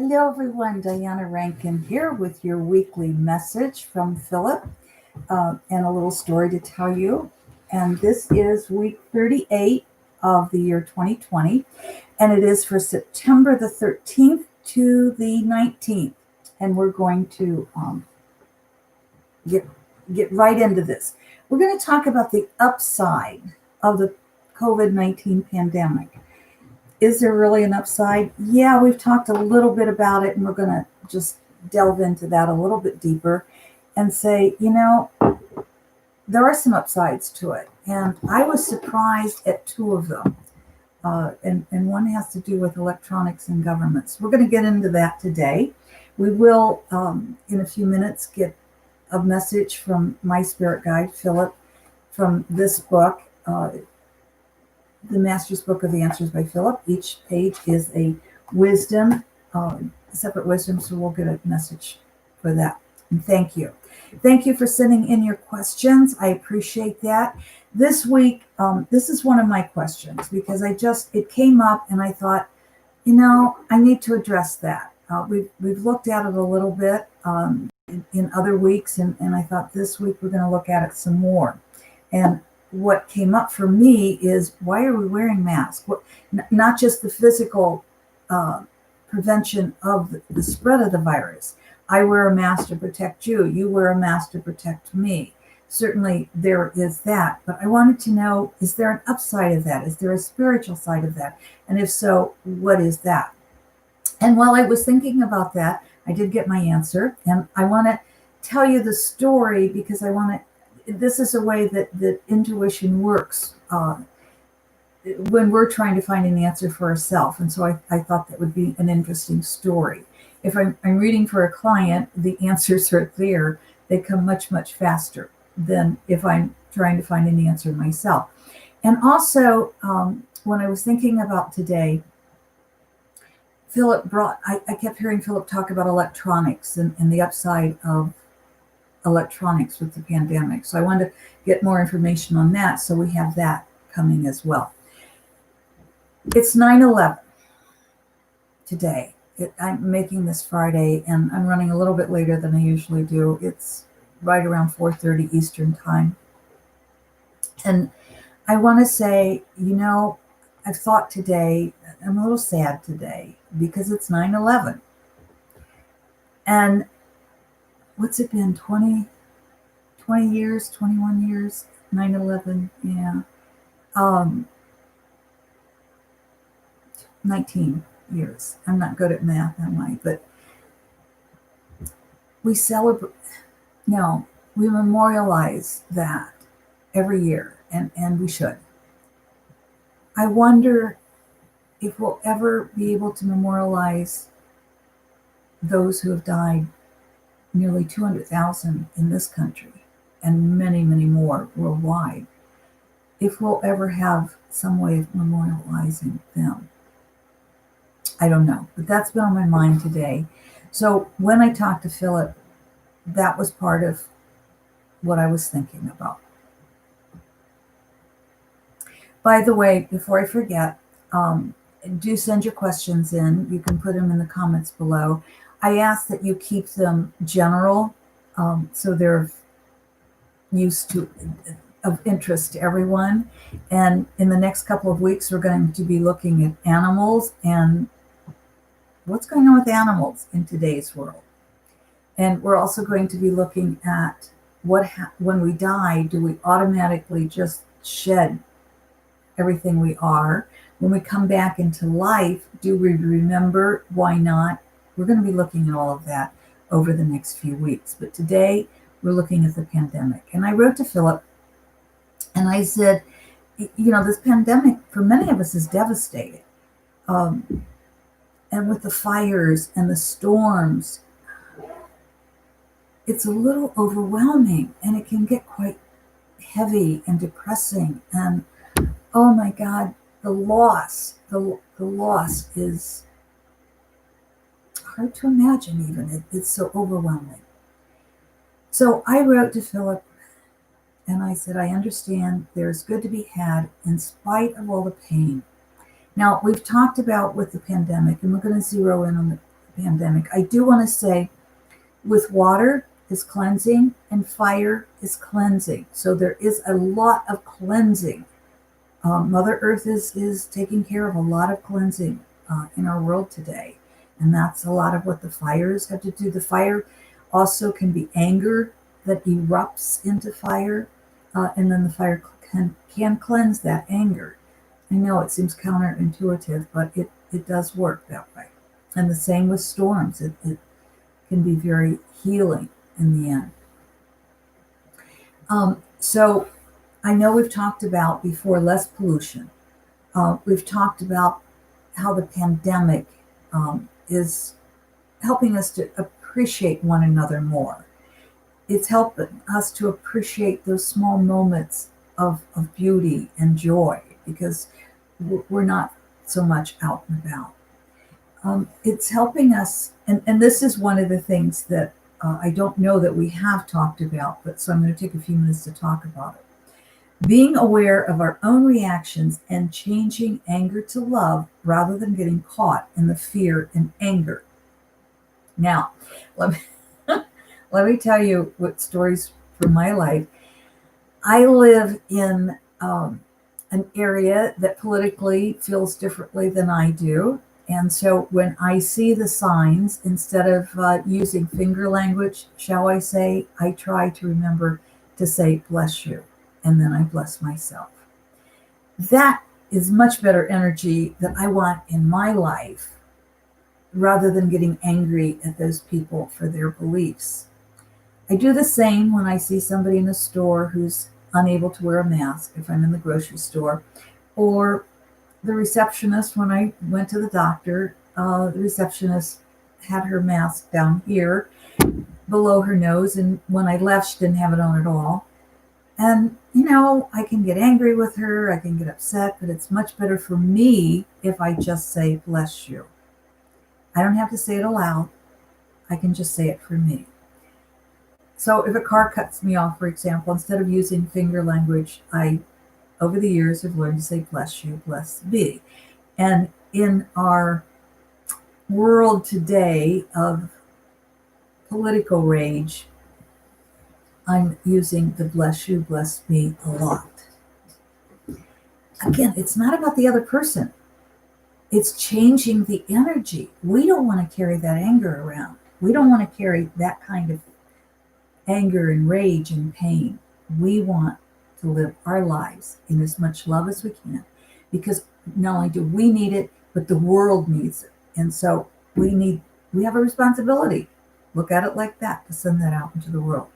Hello, everyone. Diana Rankin here with your weekly message from Phillip and a little story to tell you. And this is week 38 of the year 2020, and it is for September the 13th to the 19th. And we're going to get right into this. We're going to talk about the upside of the COVID-19 pandemic. Is there really an upside? Yeah, we've talked a little bit about it, and we're going to just delve into that a little bit deeper and say, there are some upsides to it. And I was surprised at two of them. And one has to do with electronics and governments. We're going to get into that today. We will, in a few minutes, get a message from my spirit guide, Phillip, from this book. The Master's Book of the Answers by Phillip. Each page is a wisdom, separate wisdom, so we'll get a message for that. And thank you. Thank you for sending in your questions. I appreciate that. This week, this is one of my questions because it came up and I thought, I need to address that. We've looked at it a little bit in other weeks, and I thought this week we're going to look at it some more. And what came up for me is, why are we wearing masks? Not just the physical prevention of the spread of the virus. I wear a mask to protect you. You wear a mask to protect me. Certainly there is that. But I wanted to know, is there an upside of that? Is there a spiritual side of that? And if so, what is that? And while I was thinking about that, I did get my answer. And I want to tell you the story because this is a way that intuition works when we're trying to find an answer for ourselves. And so I thought that would be an interesting story. If I'm reading for a client, the answers are there. They come much, much faster than if I'm trying to find an answer myself. And also, when I was thinking about today, I kept hearing Phillip talk about electronics and the upside of electronics with the pandemic. So I wanted to get more information on that. So we have that coming as well. It's 9/11 today. I'm making this Friday and I'm running a little bit later than I usually do. It's right around 4:30 Eastern time. And I want to say, I've thought today, I'm a little sad today because it's 9/11. And what's it been, 20 years, 21 years, 9/11, yeah. 19 years. I'm not good at math, am I? But we memorialize that every year, and we should. I wonder if we'll ever be able to memorialize those who have died, nearly 200,000 in this country, and many, many more worldwide, if we'll ever have some way of memorializing them. I don't know, but that's been on my mind today. So when I talked to Phillip, that was part of what I was thinking about. By the way, before I forget, do send your questions in. You can put them in the comments below. I ask that you keep them general, so they're of interest to everyone. And in the next couple of weeks, we're going to be looking at animals and what's going on with animals in today's world. And we're also going to be looking at when we die, do we automatically just shed everything we are? When we come back into life, do we remember? Why not? We're going to be looking at all of that over the next few weeks. But today, we're looking at the pandemic. And I wrote to Phillip, and I said, this pandemic, for many of us, is devastating. And with the fires and the storms, it's a little overwhelming, and it can get quite heavy and depressing. And, oh my God, the loss is hard to imagine even. It's so overwhelming. So I wrote to Phillip and I said, I understand there's good to be had in spite of all the pain. Now, we've talked about with the pandemic, and we're going to zero in on the pandemic. I do want to say with water is cleansing and fire is cleansing. So there is a lot of cleansing. Mother Earth is taking care of a lot of cleansing in our world today. And that's a lot of what the fires have to do. The fire also can be anger that erupts into fire, and then the fire can cleanse that anger. I know it seems counterintuitive, but it does work that way. And the same with storms. It can be very healing in the end. So I know we've talked about before less pollution. We've talked about how the pandemic is helping us to appreciate one another more. It's helping us to appreciate those small moments of beauty and joy because we're not so much out and about. It's helping us, and this is one of the things that I don't know that we have talked about, but so I'm going to take a few minutes to talk about it. Being aware of our own reactions and changing anger to love rather than getting caught in the fear and anger. Now, let me, let me tell you what stories from my life. I live in an area that politically feels differently than I do. And so when I see the signs, instead of using finger language, shall I say, I try to remember to say, bless you. And then I bless myself. That is much better energy that I want in my life rather than getting angry at those people for their beliefs. I do the same when I see somebody in a store who's unable to wear a mask, if I'm in the grocery store, or the receptionist when I went to the doctor. The receptionist had her mask down here below her nose, and when I left, she didn't have it on at all. And, I can get angry with her, I can get upset, but it's much better for me if I just say, bless you. I don't have to say it aloud. I can just say it for me. So if a car cuts me off, for example, instead of using finger language, I, over the years, have learned to say, bless you, blessed be. And in our world today of political rage, I'm using the bless you, bless me a lot. Again, it's not about the other person. It's changing the energy. We don't want to carry that anger around. We don't want to carry that kind of anger and rage and pain. We want to live our lives in as much love as we can, because not only do we need it, but the world needs it. And so we have a responsibility. Look at it like that, to send that out into the world.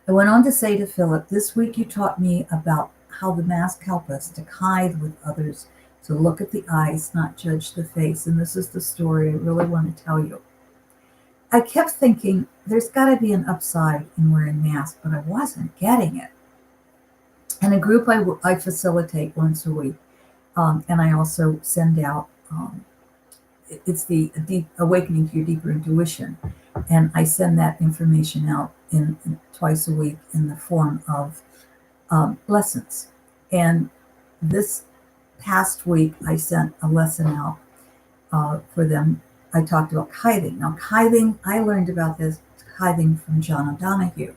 I went on to say to Phillip, this week you taught me about how the mask help us to kithing with others, to look at the eyes, not judge the face. And this is the story I really want to tell you. I kept thinking there's got to be an upside in wearing masks, but I wasn't getting it. And a group I facilitate once a week, and I also send out, it's the deep awakening to your deeper intuition, and I send that information out in twice a week in the form of lessons. And this past week, I sent a lesson out for them. I talked about kithing. Now, kithing, I learned about this kithing from John O'Donohue,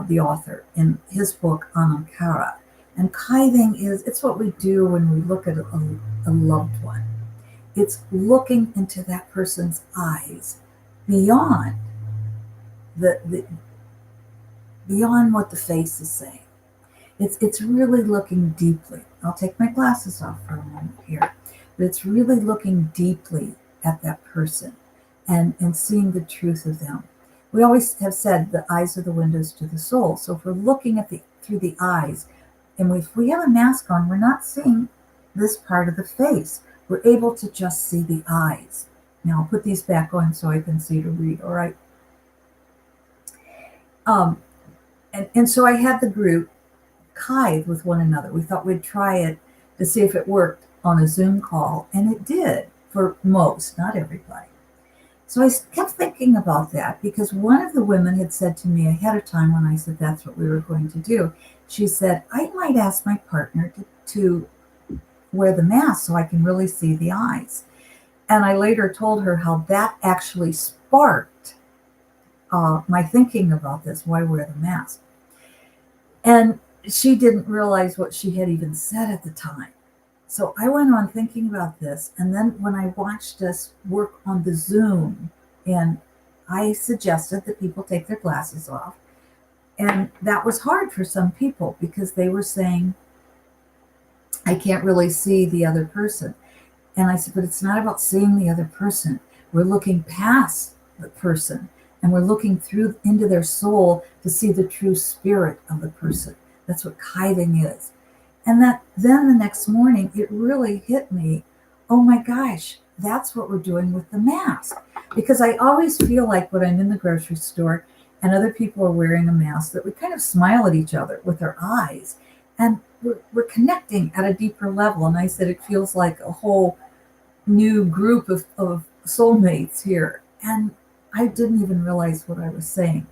the author, in his book Anankara. And kithing it's what we do when we look at a loved one. It's looking into that person's eyes beyond beyond what the face is saying. It's really looking deeply. I'll take my glasses off for a moment here, but it's really looking deeply at that person and seeing the truth of them. We always have said the eyes are the windows to the soul. So if we're looking through the eyes, and if we have a mask on, we're not seeing this part of the face. We're able to just see the eyes. Now I'll put these back on so I can see to read, all right? And so I had the group kith with one another. We thought we'd try it to see if it worked on a Zoom call, and it did for most, not everybody. So I kept thinking about that because one of the women had said to me ahead of time when I said that's what we were going to do, she said, I might ask my partner to wear the mask so I can really see the eyes. And I later told her how that actually sparked my thinking about this, why wear the mask. And she didn't realize what she had even said at the time. So I went on thinking about this. And then when I watched us work on the Zoom, and I suggested that people take their glasses off. And that was hard for some people because they were saying, I can't really see the other person. And I said, but it's not about seeing the other person. We're looking past the person and we're looking through into their soul to see the true spirit of the person. That's what kithing is. And that then the next morning, it really hit me. Oh my gosh, that's what we're doing with the mask. Because I always feel like when I'm in the grocery store and other people are wearing a mask, that we kind of smile at each other with our eyes. And we're connecting at a deeper level. And I said, it feels like a whole new group of soulmates here. And I didn't even realize what I was saying,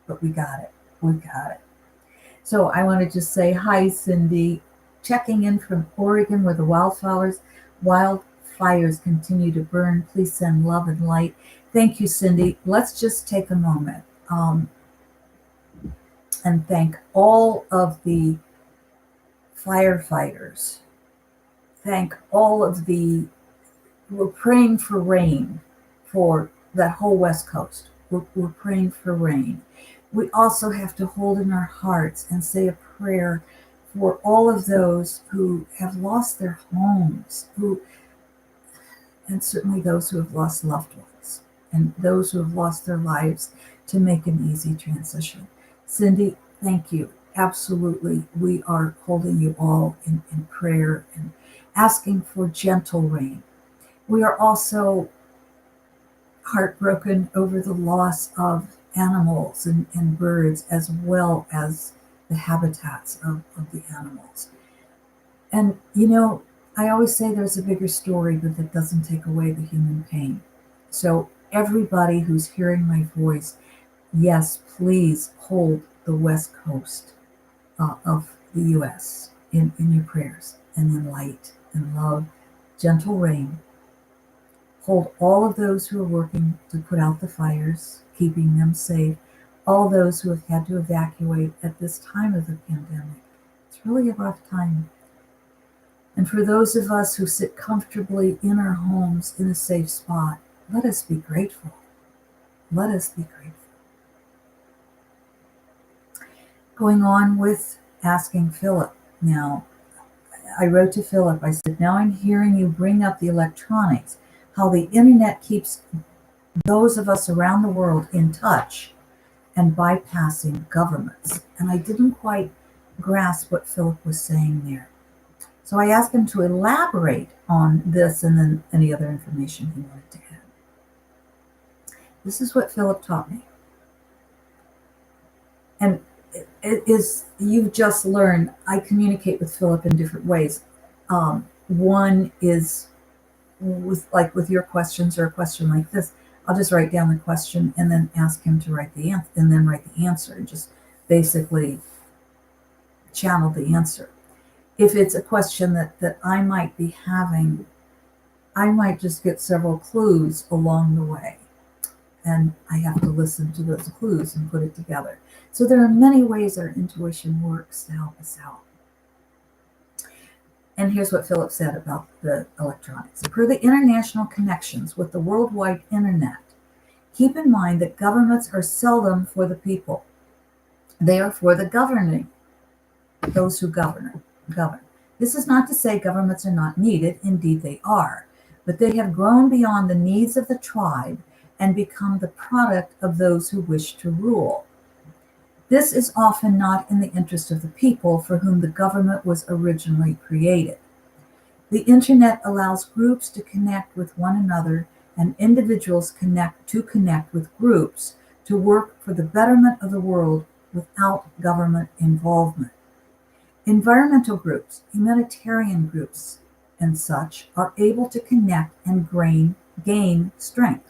but we got it. We got it. So I want to just say hi, Cindy, checking in from Oregon where the wildfires continue to burn. Please send love and light. Thank you, Cindy. Let's just take a moment and thank all of the firefighters. Thank all of we're praying for rain for that whole West Coast. We're praying for rain. We also have to hold in our hearts and say a prayer for all of those who have lost their homes, and certainly those who have lost loved ones, and those who have lost their lives, to make an easy transition. Cindy, thank you. Absolutely. We are holding you all in prayer and asking for gentle rain. We are also heartbroken over the loss of animals and birds, as well as the habitats of the animals. And, I always say there's a bigger story, but that doesn't take away the human pain. So, everybody who's hearing my voice, yes, please hold the West Coast of the U.S. in your prayers, and in light and love, gentle rain. Hold all of those who are working to put out the fires, keeping them safe, all those who have had to evacuate at this time of the pandemic. It's really a rough time. And for those of us who sit comfortably in our homes in a safe spot, let us be grateful. Let us be grateful. Going on with asking Phillip now. I wrote to Phillip, I said, now I'm hearing you bring up the electronics, how the internet keeps those of us around the world in touch and bypassing governments. And I didn't quite grasp what Phillip was saying there. So I asked him to elaborate on this and then any other information he wanted to add. This is what Phillip taught me. And it is, you've just learned, I communicate with Phillip in different ways. One is with your questions or a question like this, I'll just write down the question and then ask him to write the answer, and then write the answer, and just basically channel the answer. If it's a question that I might be having, I might just get several clues along the way, and I have to listen to those clues and put it together. So there are many ways our intuition works to help us out. And here's what Phillip said about the electronics. Per the international connections with the worldwide internet, keep in mind that governments are seldom for the people. They are for the governing, those who govern. This is not to say governments are not needed. Indeed, they are. But they have grown beyond the needs of the tribe and become the product of those who wish to rule. This is often not in the interest of the people for whom the government was originally created. The internet allows groups to connect with one another and individuals connect with groups to work for the betterment of the world without government involvement. Environmental groups, humanitarian groups, and such are able to connect and gain strength.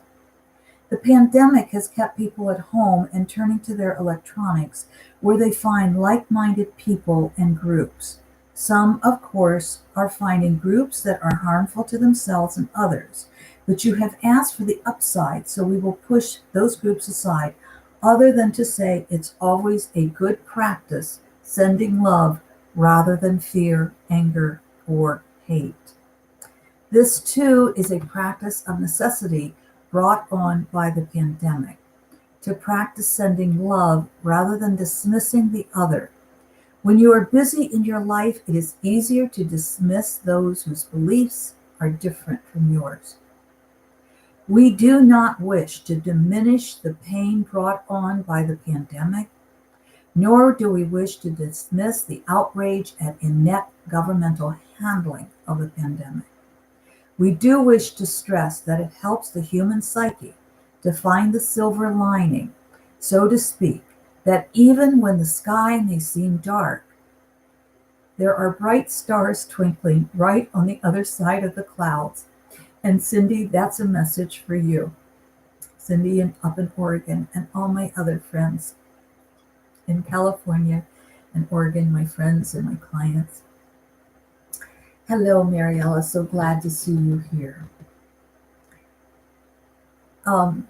The pandemic has kept people at home and turning to their electronics, where they find like-minded people and groups. Some, of course, are finding groups that are harmful to themselves and others. But you have asked for the upside, so we will push those groups aside, other than to say it's always a good practice sending love rather than fear, anger, or hate. This too is a practice of necessity brought on by the pandemic, to practice sending love rather than dismissing the other. When you are busy in your life, it is easier to dismiss those whose beliefs are different from yours. We do not wish to diminish the pain brought on by the pandemic, nor do we wish to dismiss the outrage at inept governmental handling of the pandemic. We do wish to stress that it helps the human psyche to find the silver lining, so to speak, that even when the sky may seem dark, there are bright stars twinkling right on the other side of the clouds. And Cindy, that's a message for you. Cindy up in Oregon, and all my other friends in California and Oregon, my friends and my clients. Hello, Mariella. So glad to see you here. And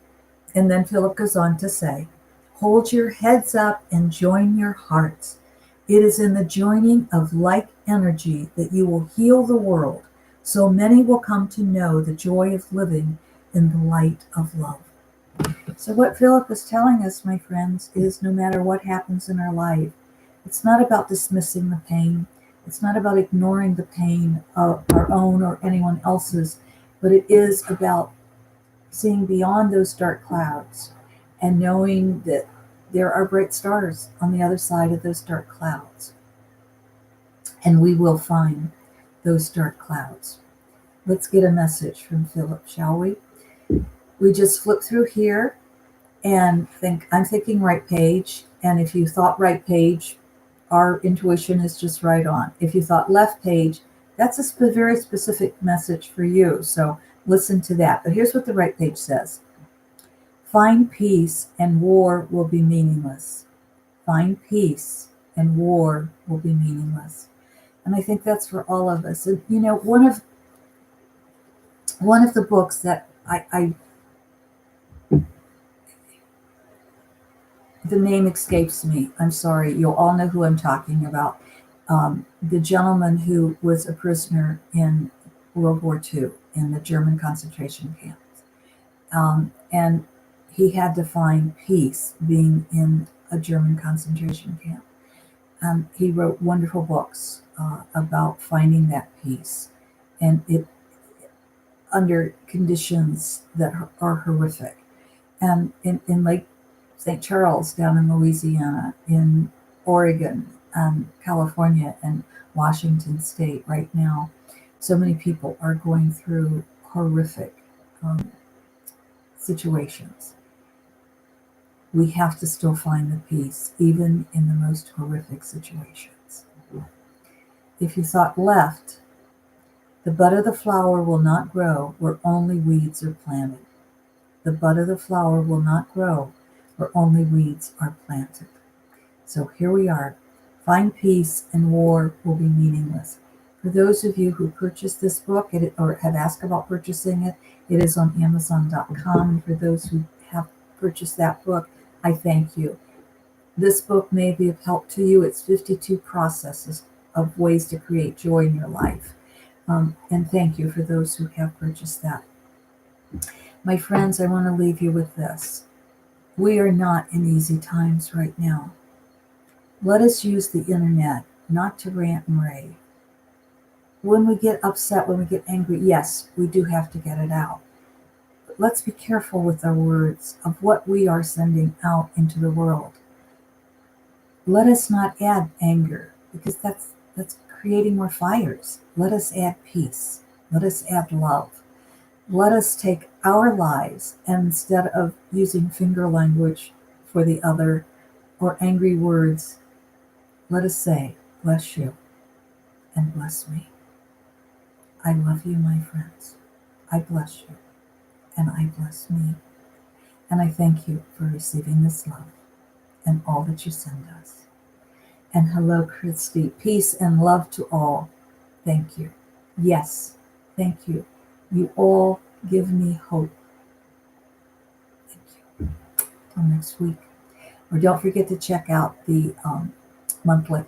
then Philip goes on to say, hold your heads up and join your hearts. It is in the joining of like energy that you will heal the world, so many will come to know the joy of living in the light of love. So what Philip is telling us, my friends, is no matter what happens in our life, it's not about dismissing the pain. It's not about ignoring the pain of our own or anyone else's, but it is about seeing beyond those dark clouds and knowing that there are bright stars on the other side of those dark clouds. And we will find those dark clouds. Let's get a message from Philip, shall we? We just flip through here and think, I'm thinking right page. And if you thought right page, our intuition is just right on. If you thought left page, that's a very specific message for you. So listen to that. But here's what the right page says. Find peace and war will be meaningless. Find peace and war will be meaningless. And I think that's for all of us. And you know, one of the books that the name escapes me. I'm sorry. You'll all know who I'm talking about. The gentleman who was a prisoner in World War II in the German concentration camps. And he had to find peace being in a German concentration camp. He wrote wonderful books about finding that peace, and it under conditions that are horrific. And in Lake St. Charles down in Louisiana, in Oregon, California, and Washington State right now, so many people are going through horrific situations. We have to still find the peace, even in the most horrific situations. If you thought left, the bud of the flower will not grow where only weeds are planted. The bud of the flower will not grow where only weeds are planted. So here we are. Find peace and war will be meaningless. For those of you who purchased this book or have asked about purchasing it, it is on Amazon.com. And for those who have purchased that book, I thank you. This book may be of help to you. It's 52 processes of ways to create joy in your life. And thank you for those who have purchased that. My friends, I want to leave you with this. We are not in easy times right now. Let us use the internet not to rant and rave. When we get upset, when we get angry, yes, we do have to get it out. But let's be careful with our words of what we are sending out into the world. Let us not add anger, because that's creating more fires. Let us add peace. Let us add love. Let us take our lives, and instead of using finger language for the other or angry words, let us say, bless you and bless me. I love you, my friends. I bless you and I bless me. And I thank you for receiving this love and all that you send us. And hello, Christy. Peace and love to all. Thank you. Yes, thank you. You all give me hope. Thank you. Till next week. Or don't forget to check out the monthly